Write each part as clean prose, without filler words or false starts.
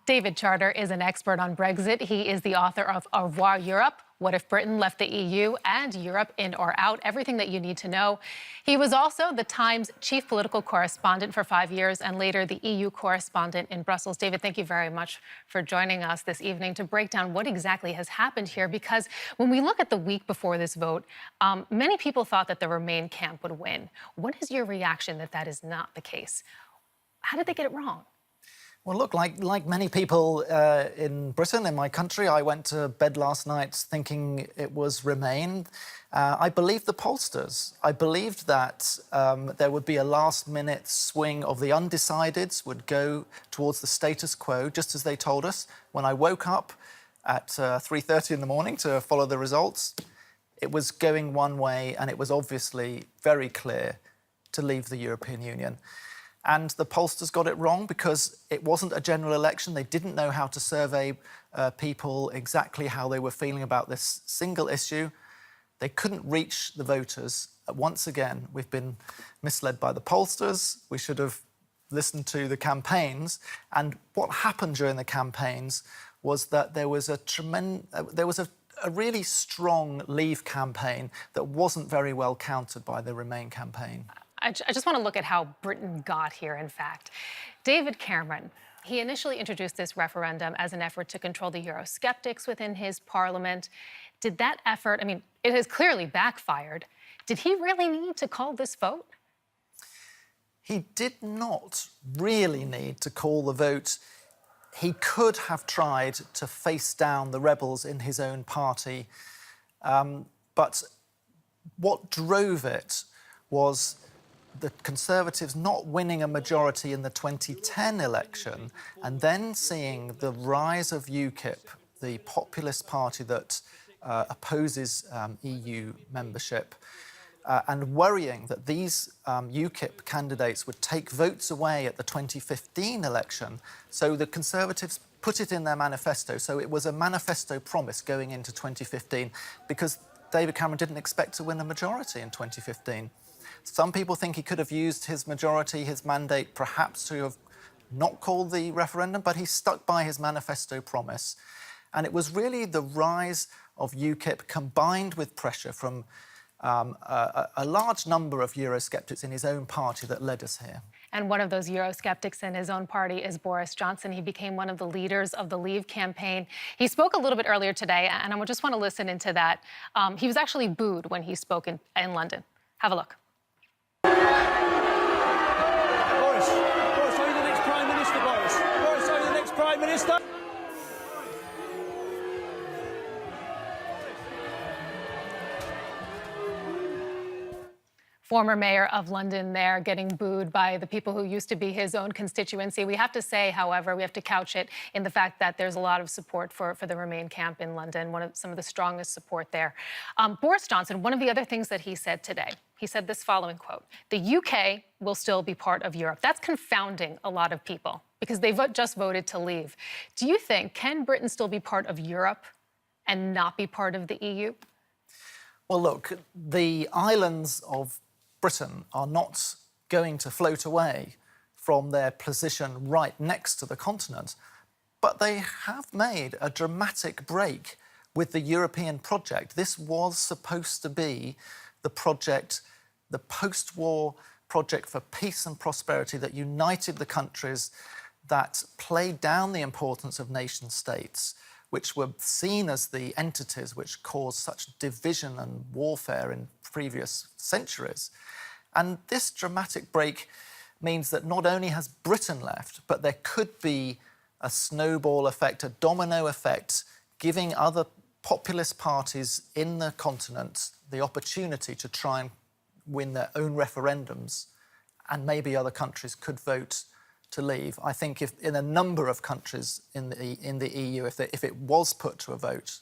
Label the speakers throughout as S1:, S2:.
S1: David Charter is an expert on Brexit. He is the author of Au Revoir, Europe, What If Britain Left the EU, and Europe In or Out, everything that you need to know. He was also the Times chief political correspondent for 5 years and later the EU correspondent in Brussels. David, thank you very much for joining us this evening to break down what exactly has happened here, because when we look at the week before this vote, many people thought that the Remain camp would win. What is your reaction that that is not the case? How did they get it wrong?
S2: Well, look, like many people in Britain, in my country, I went to bed last night thinking it was Remain. I believed the pollsters. I believed that there would be a last-minute swing of the undecideds, would go towards the status quo, just as they told us. When I woke up at 3:30 in the morning to follow the results, it was going one way, and it was obviously very clear to leave the European Union. And the pollsters got it wrong because it wasn't a general election. They didn't know how to survey people exactly how they were feeling about this single issue. They couldn't reach the voters. Once again, we've been misled by the pollsters. We should have listened to the campaigns. And what happened during the campaigns was that there was a really strong Leave campaign that wasn't very well countered by the Remain campaign.
S1: I just want to look at how Britain got here, in fact. David Cameron, he initially introduced this referendum as an effort to control the Eurosceptics within his parliament. Did that effort, I mean, it has clearly backfired. Did he really need to call this vote?
S2: He did not really need to call the vote. He could have tried to face down the rebels in his own party. But what drove it was the Conservatives not winning a majority in the 2010 election and then seeing the rise of UKIP, the populist party that opposes EU membership, and worrying that these UKIP candidates would take votes away at the 2015 election. So the Conservatives put it in their manifesto. So it was a manifesto promise going into 2015 because David Cameron didn't expect to win a majority in 2015. Some people think he could have used his majority, his mandate, perhaps to have not called the referendum, but he stuck by his manifesto promise. And it was really the rise of UKIP combined with pressure from a large number of Eurosceptics in his own party that led us here.
S1: And one of those Eurosceptics in his own party is Boris Johnson. He became one of the leaders of the Leave campaign. He spoke a little bit earlier today, and I just want to listen into that. He was actually booed when he spoke in London. Have a look.
S3: Boris, are you the next Prime Minister, Boris? Boris, are you the next Prime Minister?
S1: Former mayor of London there getting booed by the people who used to be his own constituency. We have to say, however, we have to couch it in the fact that there's a lot of support for the Remain camp in London, some of the strongest support there. Boris Johnson, one of the other things that he said today, he said this following quote: "The UK will still be part of Europe." That's confounding a lot of people because they just voted to leave. Do you think, can Britain still be part of Europe and not be part of the EU?
S2: Well, look, the islands of Britain are not going to float away from their position right next to the continent, but they have made a dramatic break with the European project. This was supposed to be the project, the post-war project for peace and prosperity that united the countries, that played down the importance of nation states, which were seen as the entities which caused such division and warfare in previous centuries. And this dramatic break means that not only has Britain left, but there could be a snowball effect, a domino effect, giving other populist parties in the continent the opportunity to try and win their own referendums, and maybe other countries could vote to leave. I think if in a number of countries in the EU, if it was put to a vote,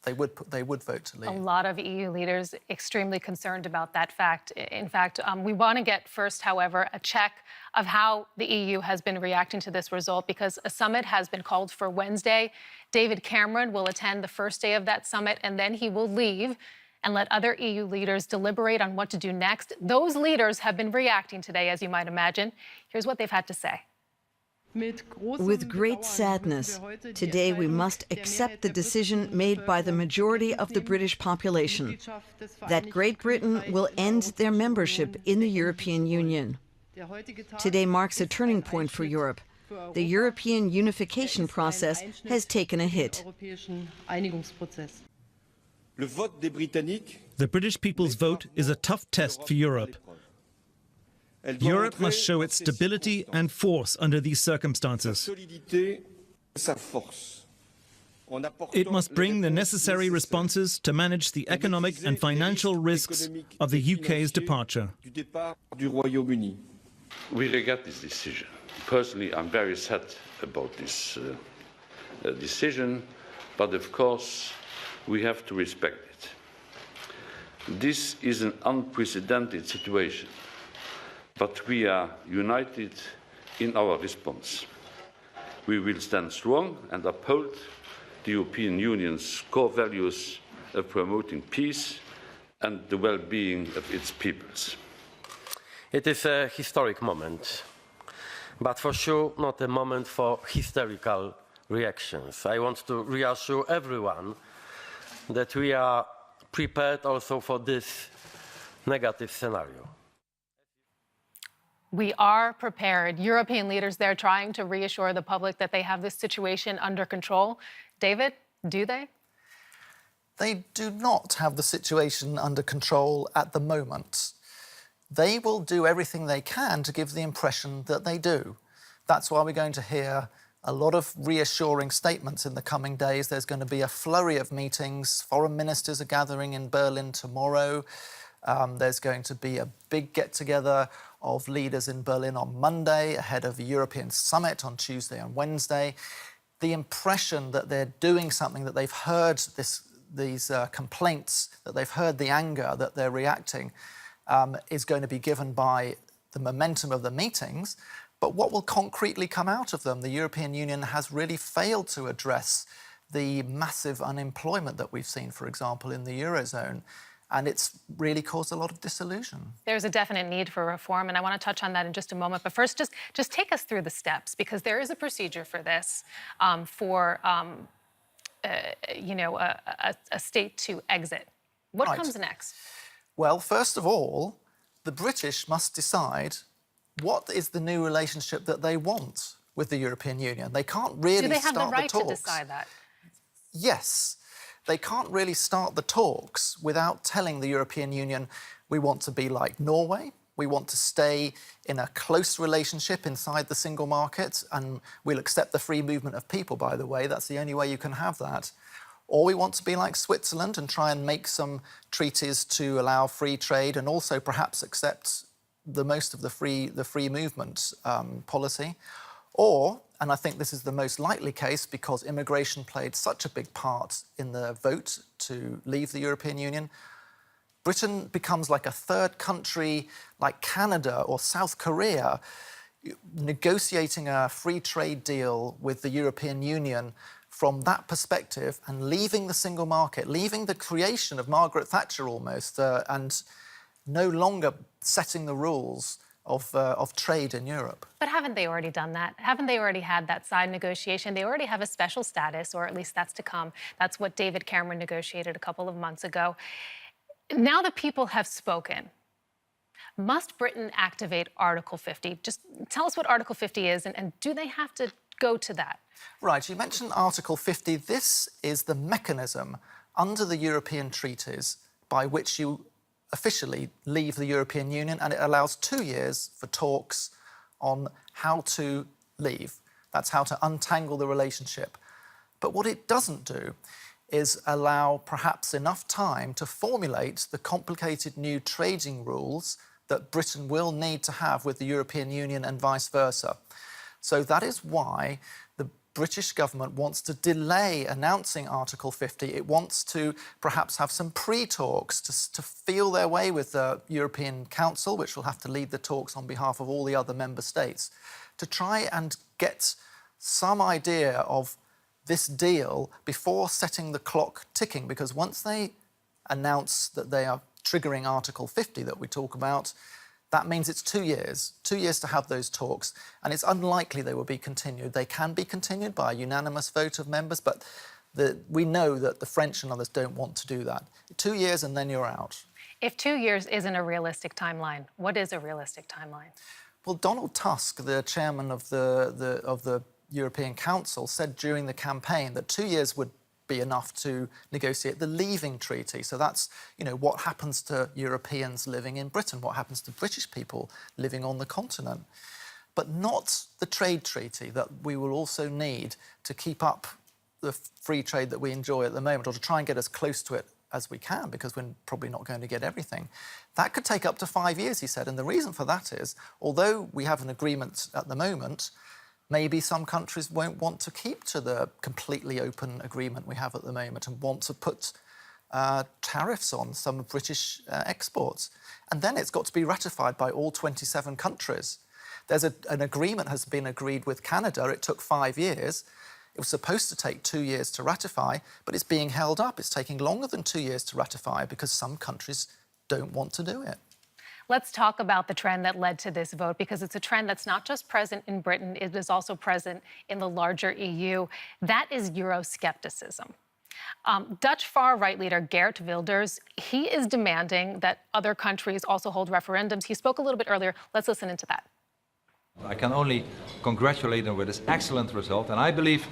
S2: they would vote to leave.
S1: A lot of EU leaders extremely concerned about that fact. In fact, we want to get first, however, a check of how the EU has been reacting to this result, because a summit has been called for Wednesday. David Cameron will attend the first day of that summit, and then he will leave and let other EU leaders deliberate on what to do next. Those leaders have been reacting today, as you might imagine. Here's what they've had to say.
S4: With great sadness, today we must accept the decision made by the majority of the British population that Great Britain will end their membership in the European Union. Today marks a turning point for Europe. The European unification process has taken a hit.
S5: The British people's vote is a tough test for Europe. Europe must show its stability and force under these circumstances. It must bring the necessary responses to manage the economic and financial risks of the UK's departure.
S6: We regret this decision. Personally, I'm very sad about this decision, but of course, we have to respect it. This is an unprecedented situation, but we are united in our response. We will stand strong and uphold the European Union's core values of promoting peace and the well-being of its peoples.
S7: It is a historic moment, but for sure not a moment for hysterical reactions. I want to reassure everyone that we are prepared also for this negative scenario.
S1: We are prepared. European leaders there trying to reassure the public that they have this situation under control. David, do they?
S2: They do not have the situation under control at the moment. They will do everything they can to give the impression that they do. That's why we're going to hear a lot of reassuring statements in the coming days. There's going to be a flurry of meetings. Foreign ministers are gathering in Berlin tomorrow. There's going to be a big get-together of leaders in Berlin on Monday ahead of the European summit on Tuesday and Wednesday. The impression that they're doing something, that they've heard these complaints, that they've heard the anger, that they're reacting, is going to be given by the momentum of the meetings. But what will concretely come out of them? The European Union has really failed to address the massive unemployment that we've seen, for example, in the Eurozone. And it's really caused a lot of disillusion.
S1: There's a definite need for reform, and I want to touch on that in just a moment. But first, just take us through the steps, because there is a procedure for this, a state to exit. What comes next?
S2: Well, first of all, the British must decide what is the new relationship that they want with the European Union. They can't really start the talks.
S1: Do they have the right to decide that?
S2: Yes. They can't really start the talks without telling the European Union, we want to be like Norway, we want to stay in a close relationship inside the single market, and we'll accept the free movement of people, by the way. That's the only way you can have that. Or we want to be like Switzerland and try and make some treaties to allow free trade and also perhaps accept the most of the free movement policy. Or, and I think this is the most likely case because immigration played such a big part in the vote to leave the European Union, Britain becomes like a third country, like Canada or South Korea, negotiating a free trade deal with the European Union from that perspective and leaving the single market, leaving the creation of Margaret Thatcher almost, and no longer setting the rules of trade in Europe.
S1: But haven't they already done that? Haven't they already had that side negotiation? They already have a special status, or at least that's to come. That's what David Cameron negotiated a couple of months ago. Now the people have spoken. Must Britain activate Article 50? Just tell us what Article 50 is, and do they have to go to that?
S2: Right, you mentioned Article 50. This is the mechanism under the European treaties by which you officially leave the European Union, and it allows 2 years for talks on how to leave. That's how to untangle the relationship. But what it doesn't do is allow perhaps enough time to formulate the complicated new trading rules that Britain will need to have with the European Union and vice versa. So that is why the British government wants to delay announcing Article 50. It wants to perhaps have some pre-talks to feel their way with the European Council, which will have to lead the talks on behalf of all the other member states, to try and get some idea of this deal before setting the clock ticking. Because once they announce that they are triggering Article 50 that we talk about, That means it's 2 years to have those talks, and it's unlikely they will be continued. They can be continued by a unanimous vote of members, but we know that the French and others don't want to do that. 2 years and then you're out.
S1: If 2 years isn't a realistic timeline, what is a realistic timeline?
S2: Well, Donald Tusk, the chairman of the European Council, said during the campaign that 2 years would be enough to negotiate the leaving treaty. So that's, what happens to Europeans living in Britain, what happens to British people living on the continent. But not the trade treaty that we will also need to keep up the free trade that we enjoy at the moment, or to try and get as close to it as we can, because we're probably not going to get everything. That could take up to 5 years, he said. And the reason for that is, although we have an agreement at the moment, maybe some countries won't want to keep to the completely open agreement we have at the moment and want to put tariffs on some of British exports. And then it's got to be ratified by all 27 countries. There's an agreement has been agreed with Canada. It took 5 years. It was supposed to take 2 years to ratify, but it's being held up. It's taking longer than 2 years to ratify because some countries don't want to do it.
S1: Let's talk about the trend that led to this vote, because it's a trend that's not just present in Britain, it is also present in the larger EU. That is Euroscepticism. Dutch far-right leader Geert Wilders, he is demanding that other countries also hold referendums. He spoke a little bit earlier. Let's listen into that.
S8: I can only congratulate them with this excellent result, and I believe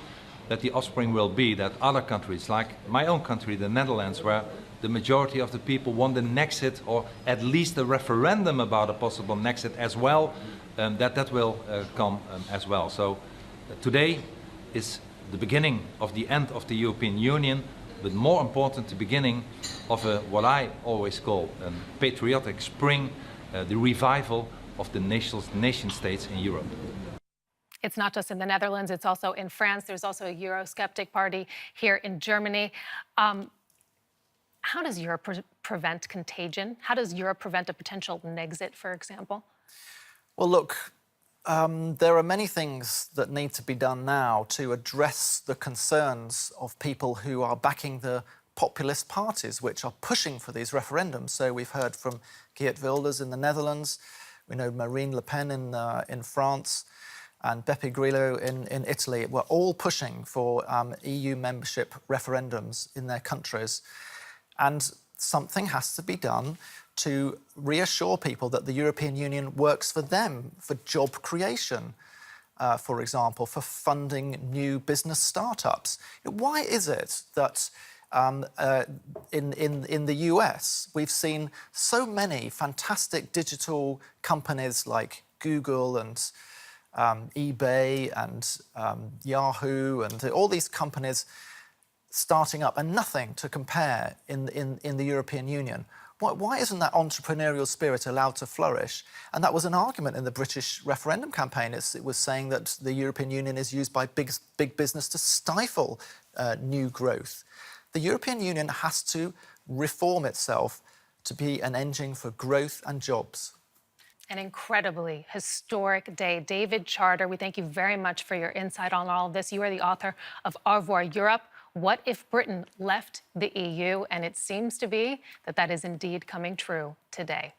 S8: that the offspring will be that other countries, like my own country, the Netherlands, where the majority of the people want an exit, or at least a referendum about a possible exit as well, that will come as well. So today is the beginning of the end of the European Union, but more important, the beginning of what I always call a patriotic spring, the revival of the nation states in Europe.
S1: It's not just in the Netherlands, it's also in France. There's also a Eurosceptic party here in Germany. How does Europe prevent contagion? How does Europe prevent a potential Nexit, for example?
S2: Well, look, there are many things that need to be done now to address the concerns of people who are backing the populist parties, which are pushing for these referendums. So we've heard from Geert Wilders in the Netherlands, we know Marine Le Pen in France, and Beppe Grillo in Italy. We're all pushing for EU membership referendums in their countries. And something has to be done to reassure people that the European Union works for them, for job creation, for example, for funding new business startups. Why is it that in the US, we've seen so many fantastic digital companies like Google and eBay and Yahoo and all these companies starting up, and nothing to compare in the European Union? Why isn't that entrepreneurial spirit allowed to flourish? And that was an argument in the British referendum campaign. It was saying that the European Union is used by big business to stifle new growth. The European Union has to reform itself to be an engine for growth and jobs.
S1: An incredibly historic day. David Charter, we thank you very much for your insight on all of this. You are the author of Au Revoir, Europe. What if Britain left the EU? And it seems to be that that is indeed coming true today.